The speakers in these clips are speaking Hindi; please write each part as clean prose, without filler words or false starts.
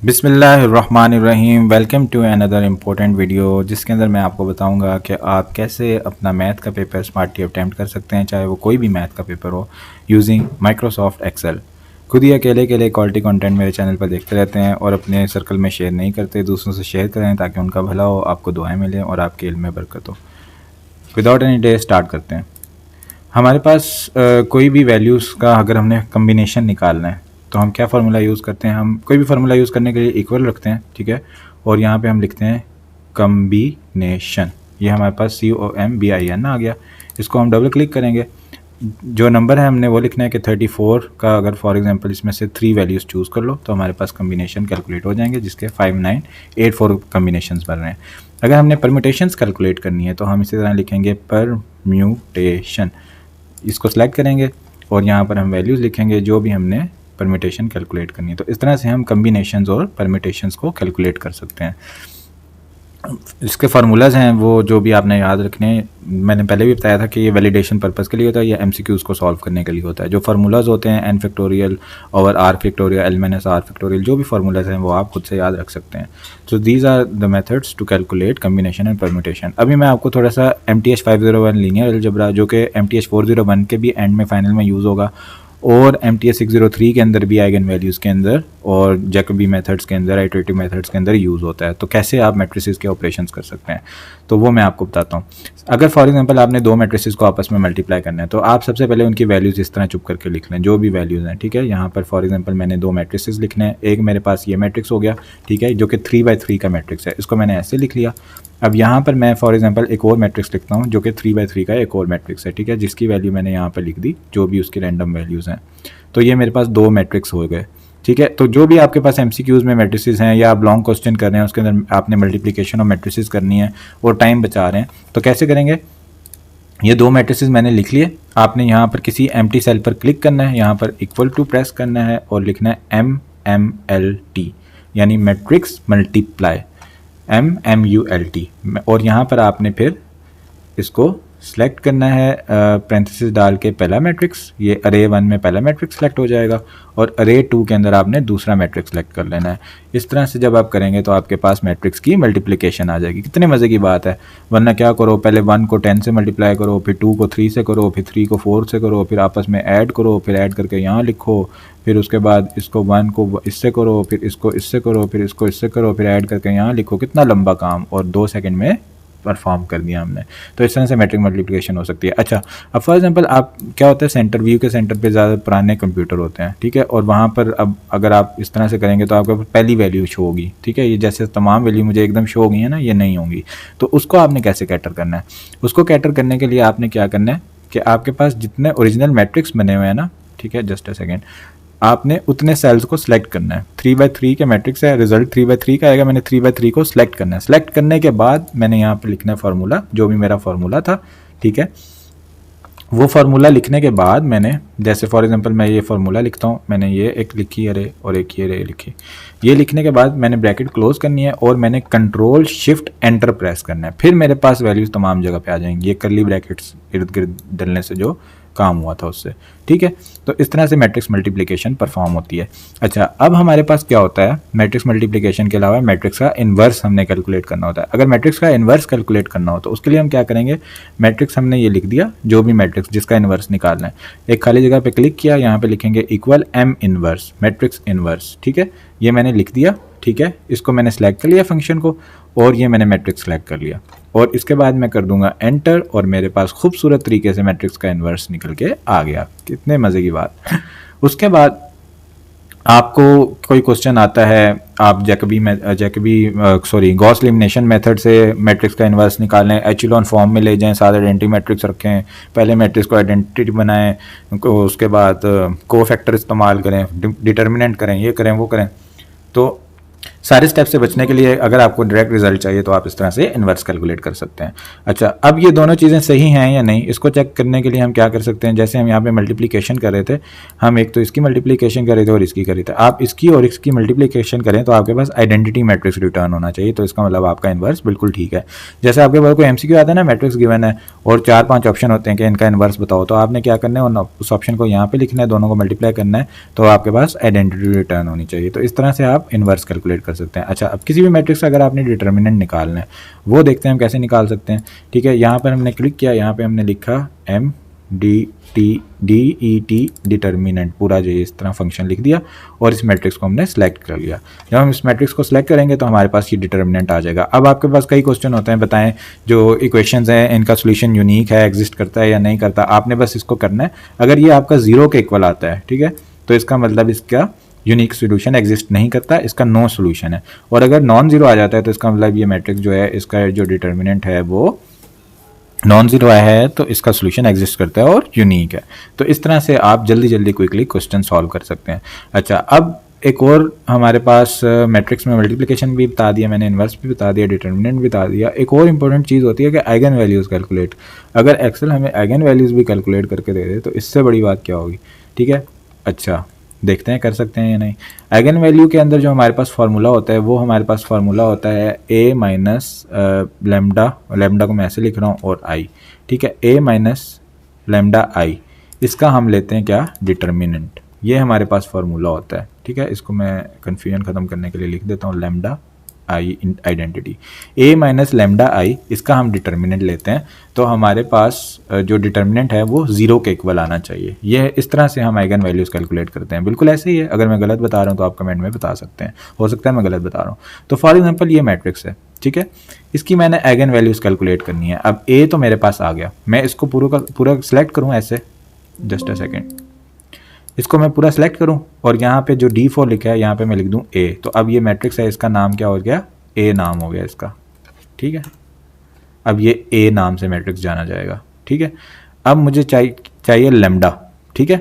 बिस्मिल्लाहिर्रहमानिर्रहीम। Welcome to another important video जिसके अंदर मैं आपको बताऊंगा कि आप कैसे अपना मैथ का पेपर स्मार्टली अटैम्प्ट कर सकते हैं, चाहे वो कोई भी मैथ का पेपर हो, यूजिंग माइक्रोसॉफ्ट एक्सेल। खुद ही अकेले क्वालिटी कंटेंट मेरे चैनल पर देखते रहते हैं और अपने सर्कल में शेयर नहीं करते, दूसरों से शेयर करें ताकि उनका भला हो, आपको दुआएं मिलें और आपके इल्म में बरकत हो। विदाउट एनी डे स्टार्ट करते हैं। हमारे पास कोई भी वैल्यूज़ का अगर हमने कम्बिनेशन निकालना है तो हम क्या फार्मूला यूज़ करते हैं। हम कोई भी फार्मूला यूज़ करने के लिए इक्वल रखते हैं, ठीक है, और यहाँ पे हम लिखते हैं कम्बिनेशन। ये हमारे पास COMBIN आ गया। इसको हम डबल क्लिक करेंगे, जो नंबर है हमने वो लिखना है कि 34 का अगर फॉर एग्जांपल इसमें से 3 वैल्यूज़ चूज़ कर लो तो हमारे पास कम्बिनेशन कैलकुलेट हो जाएंगे, जिसके 5984 कम्बिनेशंस बन रहे हैं। अगर हमने परम्यूटेशंस कैलकुलेट करनी है तो हम इसी तरह लिखेंगे परम्यूटेशन। इसको सेलेक्ट करेंगे और यहाँ पर हम वैल्यूज़ लिखेंगे जो भी हमने परम्यूटेशन कैलकुलेट करनी है। तो इस तरह से हम कम्बिनेशंस और परम्यूटेशंस को कैलकुलेट कर सकते हैं। इसके फार्मूलाज हैं वो जो भी आपने याद रखने हैं। मैंने पहले भी बताया था कि ये वैलिडेशन पर्पस के लिए होता है या MCQs को सॉल्व करने के लिए होता है। जो फार्मूलाज होते हैं n factorial over r factorial l-r factorial, जो भी फार्मूलाज हैं वो आप खुद से याद रख सकते हैं। So these are the methods to calculate combination and permutation. अभी मैं आपको थोड़ा सा MTH 501 लीनियर अलजेब्रा, जो कि MTH 401 के भी एंड में फाइनल में यूज़ होगा, और MTH 603 के अंदर भी आइगन वैल्यूज़ के अंदर और जैकबी मेथड्स के अंदर, आइटरेटिव मेथड्स के अंदर यूज़ होता है। तो कैसे आप मैट्रिसेस के ऑपरेशंस कर सकते हैं तो वो मैं आपको बताता हूँ। अगर फॉर एग्जांपल आपने दो मैट्रिसेस को आपस में मल्टीप्लाई करना है तो आप सबसे पहले उनकी वैल्यूज़ इस तरह चुप करके लिख लें, जो भी वैल्यूज़ हैं, ठीक है। यहाँ पर फॉर एग्जांपल मैंने दो मैट्रिसेस लिखने हैं। एक मेरे पास ये मैट्रिक्स हो गया, ठीक है, जो कि 3/3 का मैट्रिक्स है, इसको मैंने ऐसे लिख लिया। अब यहाँ पर मैं फॉर एग्जांपल एक और मैट्रिक्स लिखता हूँ जो कि 3/3 का एक और मैट्रिक्स है, ठीक है, जिसकी वैल्यू मैंने यहाँ पर लिख दी, जो भी उसकी रैंडम वैल्यूज़ हैं। तो ये मेरे पास दो मैट्रिक्स हो गए, ठीक है। तो जो भी आपके पास MCQs में मैट्रिसेस हैं या आप लॉन्ग क्वेश्चन कर रहे हैं उसके अंदर आपने मल्टीप्लिकेशन और मैट्रिसेस करनी है और टाइम बचा रहे हैं, तो कैसे करेंगे। ये दो मैट्रिसेस मैंने लिख लिए। आपने यहाँ पर किसी एम्प्टी सेल पर क्लिक करना है, यहाँ पर इक्वल टू प्रेस करना है और लिखना है MMLT, यानी मैट्रिक्स मल्टीप्लाई, MMULT। और यहाँ पर आपने फिर इसको सेलेक्ट करना है पैरेंथेसिस डाल के पहला मैट्रिक्स, ये अरे 1 में पहला मैट्रिक्स सेलेक्ट हो जाएगा और अरे 2 के अंदर आपने दूसरा मैट्रिक्स सेलेक्ट कर लेना है। इस तरह से जब आप करेंगे तो आपके पास मैट्रिक्स की मल्टीप्लिकेशन आ जाएगी। कितने मज़े की बात है। वरना क्या करो, पहले 1 को 10 से मल्टीप्लाई करो, फिर 2 को 3 से करो, फिर 3 को 4 से करो, फिर आपस में ऐड करो, फिर ऐड करके यहाँ लिखो, फिर उसके बाद इसको 1 को इससे करो, फिर इसको इससे करो, फिर इसको इससे करो, फिर ऐड करके यहाँ लिखो। कितना लंबा काम, और 2 सेकंड में परफॉर्म कर दिया हमने। तो इस तरह से मैट्रिक मल्टीप्लिकेशन हो सकती है। अच्छा, अब फॉर एग्जांपल आप क्या होता है, सेंटर व्यू के सेंटर पे ज़्यादा पुराने कंप्यूटर होते हैं, ठीक है, और वहाँ पर अब अगर आप इस तरह से करेंगे तो आपके पहली वैल्यू शो होगी, ठीक है। ये जैसे तमाम वैल्यू मुझे एकदम शो हो गई है ना, ये नहीं होंगी। तो उसको आपने कैसे कैटर करना है। उसको कैटर करने के लिए आपने क्या करना है कि आपके पास जितने ओरिजिनल मैट्रिक्स बने हुए हैं ना, ठीक है, जस्ट अ सेकेंड, आपने उतने सेल्स को सिलेक्ट करना है। 3/3 के मैट्रिक्स है, रिजल्ट 3/3 का आएगा, मैंने 3/3 को सिलेक्ट करना है। सिलेक्ट करने के बाद मैंने यहाँ पे लिखना है फार्मूला, जो भी मेरा फार्मूला था, ठीक है। वो फार्मूला लिखने के बाद मैंने, जैसे फॉर एग्जांपल मैं ये फार्मूला लिखता हूँ, मैंने ये एक लिखी अरे और एक ये अरे लिखी। ये लिखने के बाद मैंने ब्रैकेट क्लोज करनी है और मैंने कंट्रोल शिफ्ट एंटर प्रेस करना है। फिर मेरे पास वैल्यूज तमाम जगह पे आ जाएंगी, ये कर्ली ब्रैकेट्स इर्द गिर्द डलने से जो काम हुआ था उससे, ठीक है। तो इस तरह से मैट्रिक्स मल्टीप्लिकेशन परफॉर्म होती है। अच्छा, अब हमारे पास क्या होता है, मैट्रिक्स मल्टीप्लिकेशन के अलावा मैट्रिक्स का इन्वर्स हमने कैलकुलेट करना होता है। अगर मैट्रिक्स का इन्वर्स कैलकुलेट करना हो तो उसके लिए हम क्या करेंगे, मैट्रिक्स हमने ये लिख दिया, जो भी मैट्रिक्स जिसका इन्वर्स निकालना है, एक खाली जगह पे क्लिक किया, यहाँ पे लिखेंगे equal M inverse, matrix inverse, ठीक है। ये मैंने लिख दिया, ठीक है। इसको मैंने सेलेक्ट कर लिया फंक्शन को, और ये मैंने मैट्रिक्स सेलेक्ट कर लिया, और इसके बाद मैं कर दूंगा एंटर, और मेरे पास खूबसूरत तरीके से मैट्रिक्स का इन्वर्स निकल के आ गया। कितने मज़े की बात। उसके बाद आपको कोई क्वेश्चन आता है, आप गॉस एलिमिनेशन मेथड से मैट्रिक्स का इन्वर्स निकालें, एचेलॉन फॉर्म में ले जाएं, साथ आइडेंटिटी मैट्रिक्स रखें, पहले मैट्रिक्स को आइडेंटिटी बनाएं, उसके बाद कोफैक्टर इस्तेमाल करें, डिटर्मिनेंट करें, ये करें वो करें। तो सारे स्टेप से बचने के लिए अगर आपको डायरेक्ट रिजल्ट चाहिए तो आप इस तरह से इन्वर्स कैलकुलेट कर सकते हैं। अच्छा, अब ये दोनों चीज़ें सही हैं या नहीं, इसको चेक करने के लिए हम क्या कर सकते हैं, जैसे हम यहाँ पे मल्टीप्लिकेशन कर रहे थे, हम एक तो इसकी मल्टीप्लिकेशन कर रहे थे और इसकी कर रहे थे, आप इसकी और इसकी मल्टीप्लिकेशन करें तो आपके पास आइडेंटिटी मैट्रिक्स रिटर्न होना चाहिए, तो इसका मतलब आपका इन्वर्स बिल्कुल ठीक है। जैसे आपके पास कोई MCQ आता है ना, मैट्रिक्स गिवन है और 4-5 ऑप्शन होते हैं कि इनका इन्वर्स बताओ, तो आपने क्या करना है, उस ऑप्शन को यहाँ पे लिखना है, दोनों को मल्टीप्लाई करना है, तो आपके पास आइडेंटिटी रिटर्न होनी चाहिए। तो इस तरह से आप इन्वर्स कैलकुलेट कर सकते हैं। अच्छा, अब किसी भी मैट्रिक्स का अगर आपने डिटर्मिनेंट निकालना है वो देखते हैं हम कैसे निकाल सकते हैं। ठीक है, यहाँ पर हमने क्लिक किया, यहाँ पे हमने लिखा MDT डिटर्मिनेंट, पूरा जो इस तरह फंक्शन लिख दिया और इस मैट्रिक्स को हमने सेलेक्ट कर लिया। जब हम इस मैट्रिक्स को सेलेक्ट करेंगे तो हमारे पास ये डिटर्मिनेंट आ जाएगा। अब आपके पास कई क्वेश्चन होते हैं, बताएं जो इक्वेशंस हैं इनका सोल्यूशन यूनिक है, एग्जिस्ट करता है या नहीं करता, आपने बस इसको करना है। अगर ये आपका 0 के इक्वल आता है, ठीक है, तो इसका मतलब इसका यूनिक सोल्यूशन एग्जिस्ट नहीं करता, इसका नो सोल्यूशन है। और अगर नॉन जीरो आ जाता है तो इसका मतलब ये मैट्रिक्स जो है, इसका जो डिटर्मिनेंट है वो नॉन जीरो है, तो इसका सोल्यूशन एग्जिस्ट करता है और यूनिक है। तो इस तरह से आप जल्दी जल्दी क्विकली क्वेश्चन सॉल्व कर सकते हैं। अच्छा, अब एक और हमारे पास मैट्रिक्स में मल्टीप्लिकेशन भी बता दिया मैंने, इन्वर्स भी बता दिया, डिटर्मिनेंट भी बता दिया। एक और इंपॉर्टेंट चीज़ होती है कि आइगन वैल्यूज़ कैलकुलेट। अगर एक्सेल हमें आइगन वैल्यूज़ भी कैलकुलेट करके दे दे तो इससे बड़ी बात क्या होगी। ठीक है, अच्छा देखते हैं कर सकते हैं या नहीं। आइगन वैल्यू के अंदर जो हमारे पास फार्मूला होता है वो हमारे पास फार्मूला होता है a माइनस लेमडा, लेमडा को मैं ऐसे लिख रहा हूँ, और i। ठीक है, a माइनस लेमडा i, इसका हम लेते हैं क्या, डिटर्मिनेंट। ये हमारे पास फार्मूला होता है। ठीक है, इसको मैं कन्फ्यूजन ख़त्म करने के लिए लिख देता हूँ, lambda I identity, a minus lambda I, इसका हम डिटर्मिनेंट लेते हैं। तो हमारे पास जो डिटर्मिनेंट है वो 0 के इक्वल आना चाहिए। ये इस तरह से हम आइगन वैल्यूज़ कैलकुलेट करते हैं। बिल्कुल ऐसे ही है, अगर मैं गलत बता रहा हूँ तो आप कमेंट में बता सकते हैं, हो सकता है मैं गलत बता रहा हूँ। तो फॉर एग्जाम्पल ये मैट्रिक्स है, ठीक है, इसकी मैंने आइगन वैल्यूज़ कैलकुलेट करनी है। अब a तो मेरे पास आ गया, मैं इसको पूरा का पूरा सेलेक्ट करूँ ऐसे, जस्ट अ सेकेंड, इसको मैं पूरा सेलेक्ट करूं और यहाँ पे जो D4 लिखा है यहाँ पे मैं लिख दूं A। तो अब ये मैट्रिक्स है, इसका नाम क्या हो गया, A नाम हो गया इसका। ठीक है, अब ये A नाम से मैट्रिक्स जाना जाएगा। ठीक है, अब मुझे चाहिए लेमडा। ठीक है,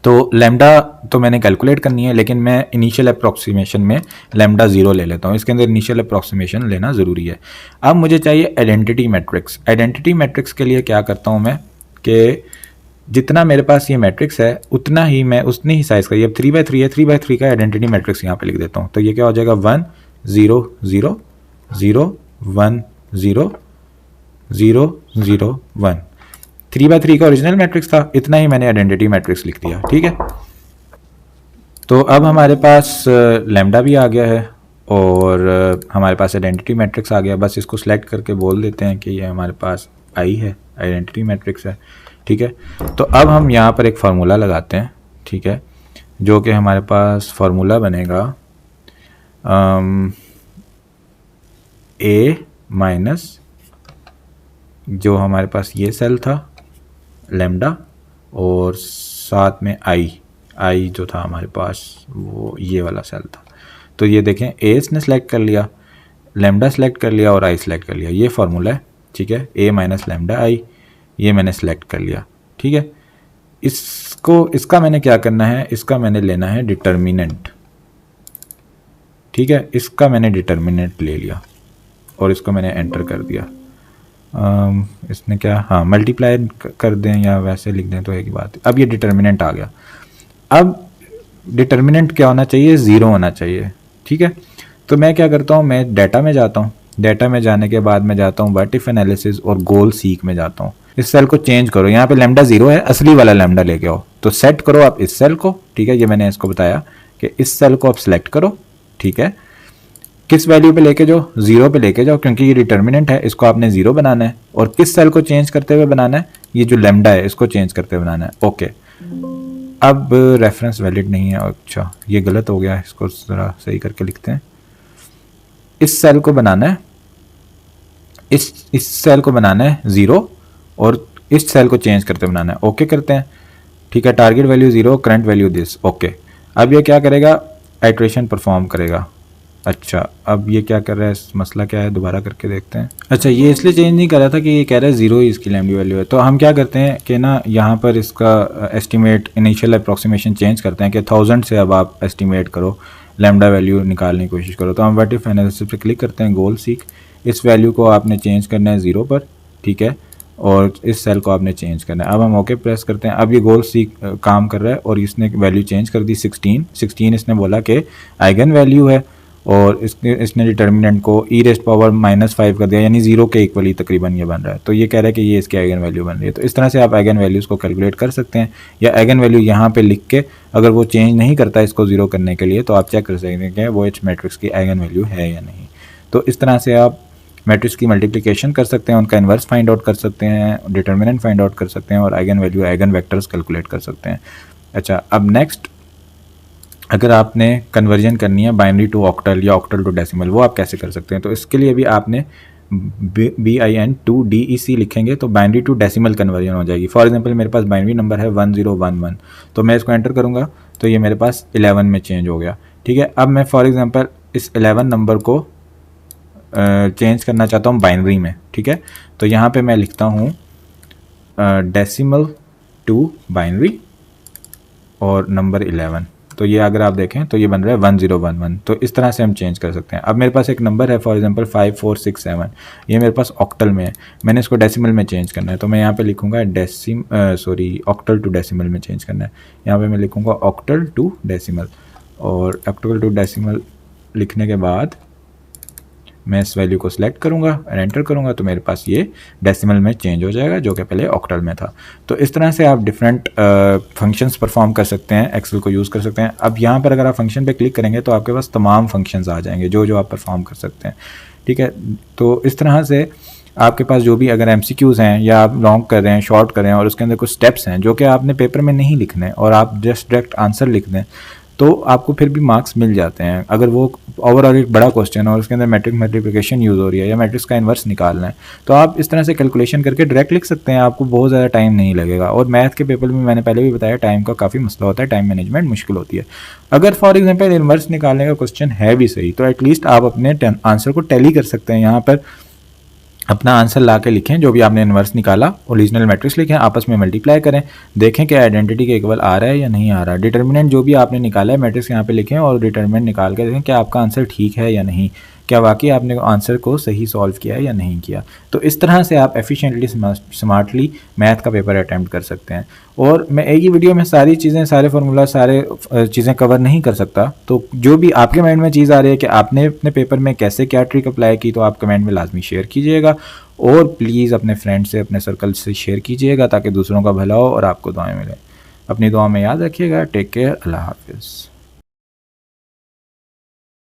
तो लेमडा तो मैंने कैलकुलेट करनी है, लेकिन मैं इनिशियल अप्रॉक्सीमेशन में लेमडा 0 ले लेता हूँ। इसके अंदर इनिशियल अप्रॉक्सीमेशन लेना ज़रूरी है। अब मुझे चाहिए आइडेंटिटी मैट्रिक्स। आइडेंटिटी मैट्रिक्स के लिए क्या करता हूँ मैं कि जितना मेरे पास ये मैट्रिक्स है उतना ही मैं उतनी ही साइज़ का, ये 3/3 है, 3/3 का आइडेंटिटी मैट्रिक्स यहाँ पे लिख देता हूँ। तो ये क्या हो जाएगा, 1 0 0 0 1 0 0 0 1। 3/3 का ओरिजिनल मैट्रिक्स था, इतना ही मैंने आइडेंटिटी मैट्रिक्स लिख दिया। ठीक है, तो अब हमारे पास लैम्डा भी आ गया है और हमारे पास आइडेंटिटी मैट्रिक्स आ गया। बस इसको सेलेक्ट करके बोल देते हैं कि ये हमारे पास आई है, आइडेंटिटी मैट्रिक्स है। ठीक है, तो अब हम यहाँ पर एक फार्मूला लगाते हैं। ठीक है, जो कि हमारे पास फार्मूला बनेगा a माइनस जो हमारे पास ये सेल था लेमडा और साथ में आई जो था हमारे पास वो ये वाला सेल था। तो ये देखें, a इसने सेलेक्ट कर लिया, लेमडा सेलेक्ट कर लिया और i सेलेक्ट कर लिया, ये फार्मूला है। ठीक है, a माइनस लेमडा आई, ये मैंने सेलेक्ट कर लिया। ठीक है, इसका मैंने क्या करना है, इसका मैंने लेना है डिटर्मिनेंट। ठीक है, इसका मैंने डिटर्मिनेंट ले लिया और इसको मैंने एंटर कर दिया। इसने क्या, हाँ मल्टीप्लाई कर दें या वैसे लिख दें तो एक ही बात है। अब ये डिटर्मिनेंट आ गया। अब डिटर्मिनेंट क्या होना चाहिए, 0 होना चाहिए। ठीक है, तो मैं क्या करता हूँ, मैं डाटा में जाता हूँ, डाटा में जाने के बाद मैं जाता हूँ व्हाट इफ एनालिसिस और गोल सीक में जाता हूँ। इस सेल को चेंज करो, यहाँ पे लेमडा 0 है, असली वाला लेमडा लेके आओ। तो सेट करो आप इस सेल को। ठीक है, ये मैंने इसको बताया कि इस सेल को आप सिलेक्ट करो। ठीक है, किस वैल्यू पे लेके जाओ, 0 पे लेके जाओ, क्योंकि ये डिटर्मिनेंट है, इसको आपने 0 बनाना है। और किस सेल को चेंज करते हुए बनाना है, ये जो लेमडा है इसको चेंज करते हुए बनाना है। ओके, अब रेफरेंस वैलिड नहीं है, अच्छा ये गलत हो गया, इसको ज़रा सही करके लिखते हैं। इस सेल को बनाना है, इस सेल को बनाना है 0 और इस सेल को चेंज करते बनाना है। ओके करते हैं। ठीक है, target value 0, current value this. Okay, अब ये क्या करेगा, आइट्रेशन परफॉर्म करेगा। अच्छा, अब ये क्या कर रहा है, मसला क्या है, दोबारा करके देखते हैं। अच्छा, ये इसलिए चेंज नहीं कर रहा था कि ये कह रहा है 0 ही इसकी लैम्डा वैल्यू है। तो हम क्या करते हैं कि ना यहाँ पर इसका एस्टिमेट इनिशियल अप्रॉक्सीमेशन चेंज करते हैं कि 1000 से अब आप एस्टिमेट करो लैम्डा वैल्यू निकालने की कोशिश करो। तो हम व्हाट इफ एनालिसिस पे क्लिक करते हैं, गोल सीक। इस वैल्यू को आपने चेंज करना है 0 पर, ठीक है, और इस सेल को आपने चेंज करना है। अब हम ओके प्रेस करते हैं। अब ये गोल सीक काम कर रहा है और इसने वैल्यू चेंज कर दी 16 इसने बोला कि आइगन वैल्यू है, और इसने डिटर्मिनेंट को e⁻⁻5 कर दिया, यानी 0 के इक्वली तकरीबन ये बन रहा है। तो ये कह रहा है कि ये इसकी आइगन वैल्यू बन रही है। तो इस तरह से आप आइगन वैल्यूज़ को कैलकुलेट कर सकते हैं, या आइगन वैल्यू यहाँ पे लिख के अगर वो चेंज नहीं करता इसको 0 करने के लिए, तो आप चेक कर सकते हैं कि वो इस मैट्रिक्स की आइगन वैल्यू है या नहीं। तो इस तरह से आप मैट्रिक्स की मल्टीप्लिकेशन कर सकते हैं, उनका इन्वर्स फाइंड आउट कर सकते हैं, डिटर्मिनेंट फाइंड आउट कर सकते हैं, और eigen value eigen vectors calculate कर सकते हैं। अच्छा, अब नेक्स्ट अगर आपने कन्वर्जन करनी है बाइनरी टू ऑक्टल या ऑक्टल टू डेसिमल, वो आप कैसे कर सकते हैं। तो इसके लिए भी आपने BIN2DEC लिखेंगे तो बाइनरी टू डेसिमल कन्वर्जन हो जाएगी। फॉर एग्जांपल मेरे पास बाइनरी नंबर है 1011, तो मैं इसको एंटर करूँगा तो ये मेरे पास 11 में चेंज हो गया, ठीक है। अब मैं फॉर एग्जांपल इस 11 नंबर को चेंज करना चाहता हूँ बाइनरी में, ठीक है। तो यहाँ पे मैं लिखता हूँ डेसिमल टू बाइनरी और नंबर 11, तो ये अगर आप देखें तो ये बन रहा है 1011। तो इस तरह से हम चेंज कर सकते हैं। अब मेरे पास एक नंबर है फॉर एग्जांपल 5467, ये मेरे पास ऑक्टल में है, मैंने इसको डेसिमल में चेंज करना है। तो मैं यहाँ पे लिखूँगा ऑक्टल टू डेसिमल में चेंज करना है। यहाँ पे मैं लिखूँगा ऑक्टल टू डेसिमल, और ऑक्टल टू डेसिमल लिखने के बाद मैं इस वैल्यू को सिलेक्ट करूंगा और एंटर करूंगा, तो मेरे पास ये डेसिमल में चेंज हो जाएगा, जो कि पहले ऑक्टल में था। तो इस तरह से आप डिफरेंट फंक्शंस परफॉर्म कर सकते हैं, एक्सेल को यूज़ कर सकते हैं। अब यहाँ पर अगर आप फंक्शन पे क्लिक करेंगे तो आपके पास तमाम फंक्शंस आ जाएंगे जो आप परफॉर्म कर सकते हैं, ठीक है। तो इस तरह से आपके पास जो भी अगर MCQs हैं, या आप लॉन्ग कर रहे हैं, शॉर्ट कर रहे हैं, और उसके अंदर कुछ स्टेप्स हैं जो कि आपने पेपर में नहीं लिखने, और आप जस्ट डायरेक्ट आंसर लिख दें, तो आपको फिर भी मार्क्स मिल जाते हैं। अगर वो ओवरऑल एक बड़ा क्वेश्चन और उसके अंदर मैट्रिक्स मल्टीप्लिकेशन यूज़ हो रही है, या मैट्रिक्स का इन्वर्स निकालना है, तो आप इस तरह से कैलकुलेशन करके डायरेक्ट लिख सकते हैं, आपको बहुत ज़्यादा टाइम नहीं लगेगा। और मैथ के पेपर में मैंने पहले भी बताया टाइम का काफ़ी मसला होता है, टाइम मैनेजमेंट मुश्किल होती है। अगर फॉर एग्जाम्पल इन्वर्स निकालने का क्वेश्चन है भी सही, तो एटलीस्ट आप अपने आंसर को टैली कर सकते हैं। यहाँ पर अपना आंसर ला के लिखें, जो भी आपने इन्वर्स निकाला, ओरिजिनल मैट्रिक्स लिखें, आपस में मल्टीप्लाई करें, देखें कि आइडेंटिटी के इक्वल आ रहा है या नहीं आ रहा। डिटर्मिनेंट जो भी आपने निकाला है मैट्रिक्स यहाँ पे लिखें, और डिटर्मिनेंट निकाल के देखें कि आपका आंसर ठीक है या नहीं, क्या वाकई आपने आंसर को सही सॉल्व किया है या नहीं किया। तो इस तरह से आप एफिशिएंटली स्मार्टली मैथ का पेपर अटैम्प्ट कर सकते हैं। और मैं एक ही वीडियो में सारी चीज़ें, सारे फार्मूला, सारे चीज़ें कवर नहीं कर सकता, तो जो भी आपके माइंड में चीज़ आ रही है कि आपने अपने पेपर में कैसे क्या ट्रिक अप्लाई की, तो आप कमेंट में लाजमी शेयर कीजिएगा, और प्लीज़ अपने फ्रेंड से, अपने सर्कल से शेयर कीजिएगा, ताकि दूसरों का भला हो और आपको दुआएं मिले। अपनी दुआ में याद रखिएगा। टेक केयर, अल्लाह हाफिज़।